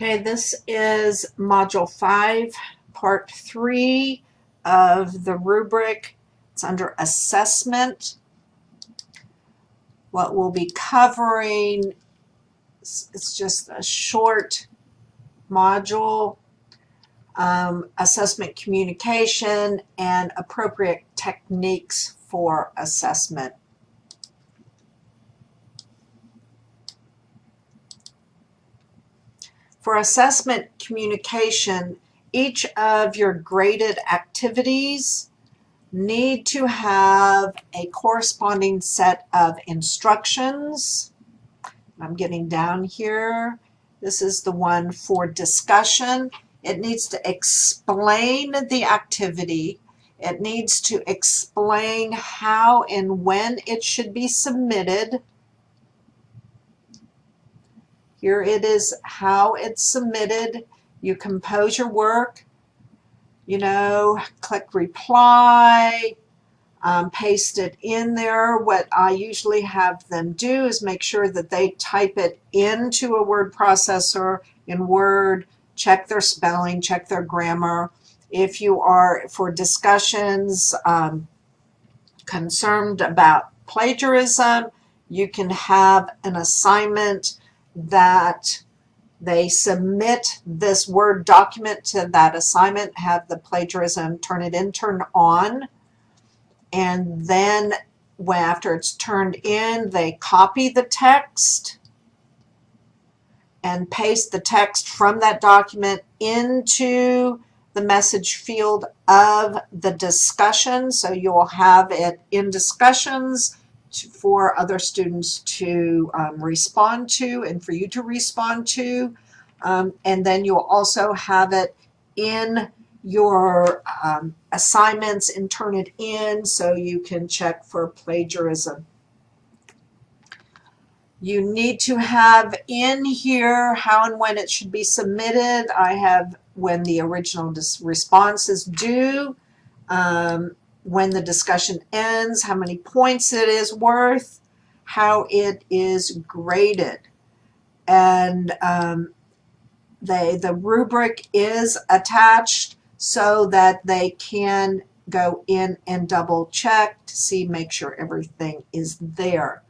Okay, this is Module 5, Part 3 of the rubric. It's under Assessment. What we'll be covering, it's just a short module, assessment communication and appropriate techniques for assessment. For assessment communication, each of your graded activities need to have a corresponding set of instructions. I'm getting down here. This is the one for discussion. It needs to explain the activity. It needs to explain how and when it should be submitted. Here it is how it's submitted. You compose your work, click reply, paste it in there. What I usually have them do is make sure that they type it into a word processor in Word, check their spelling, check their grammar. If you are, for discussions, concerned about plagiarism, you can have an assignment that they submit this Word document to that assignment, have the plagiarism turn on, and then after it's turned in, they copy the text and paste the text from that document into the message field of the discussion. So you'll have it in discussions for other students to respond to and for you to respond to. And then you'll also have it in your assignments and turn it in so you can check for plagiarism. You need to have in here how and when it should be submitted. I have when the original response is due, when the discussion ends, how many points it is worth, how it is graded. And the rubric is attached so that they can go in and double check to see, make sure everything is there.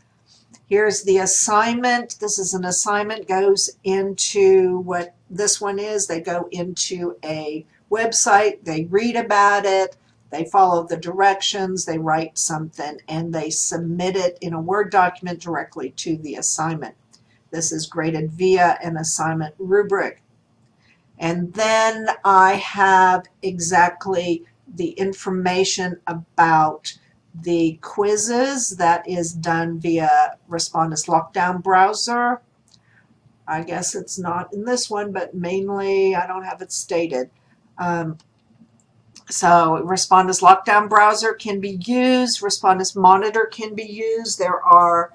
Here's the assignment. This is an assignment, goes into what this one is. They go into a website, they read about it, they follow the directions, they write something, and they submit it in a Word document directly to the assignment. This is graded via an assignment rubric. And then I have exactly the information about the quizzes that is done via Respondus Lockdown browser. I guess it's not in this one, but mainly I don't have it stated. So Respondus Lockdown browser can be used. Respondus Monitor can be used. There are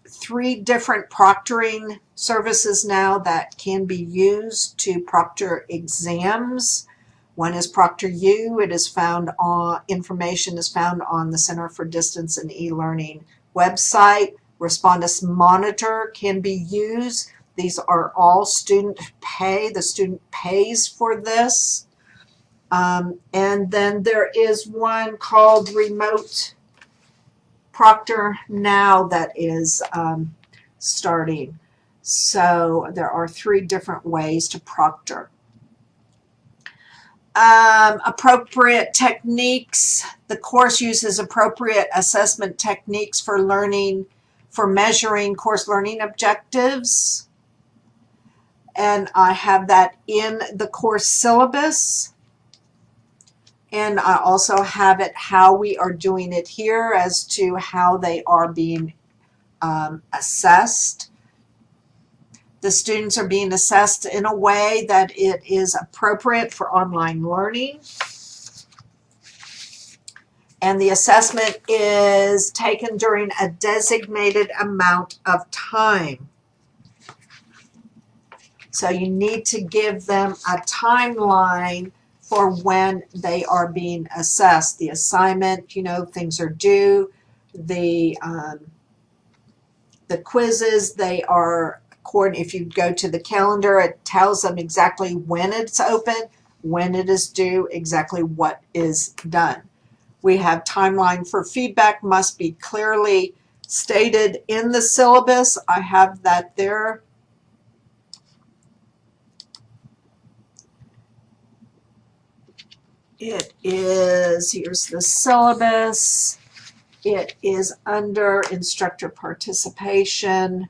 3 different proctoring services now that can be used to proctor exams. One is ProctorU. It is found on, information is found on the Center for Distance and E-Learning website. Respondus Monitor can be used. These are all student pay. The student pays for this. And then there is one called Remote Proctor Now that is starting. So there are 3 different ways to proctor. Appropriate techniques. The course uses appropriate assessment techniques for measuring course learning objectives. And I have that in the course syllabus. And I also have it how we are doing it here as to how they are being assessed. The students are being assessed in a way that it is appropriate for online learning. And the assessment is taken during a designated amount of time. So you need to give them a timeline for when they are being assessed. The assignment, things are due. The quizzes, they are if you go to the calendar, it tells them exactly when it's open, when it is due, exactly what is done. We have timeline for feedback must be clearly stated in the syllabus. I have that there. It is, here's the syllabus. It is under instructor participation.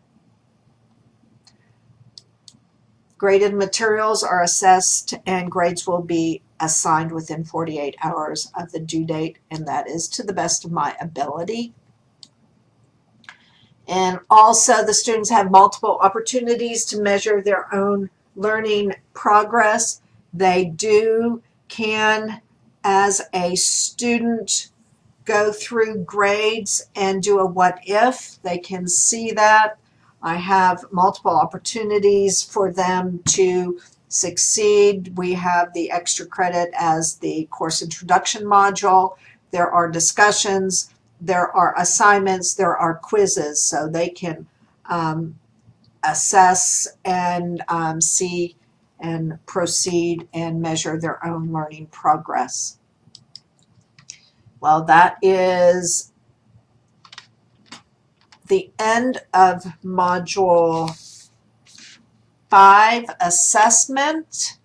Graded materials are assessed and grades will be assigned within 48 hours of the due date, and that is to the best of my ability. And also the students have multiple opportunities to measure their own learning progress. They can, as a student, go through grades and do a what if. They can see that. I have multiple opportunities for them to succeed. We have the extra credit as the course introduction module. There are discussions, there are assignments, there are quizzes, so they can assess and see and proceed and measure their own learning progress. Well, that is the end of Module 5, Assessment.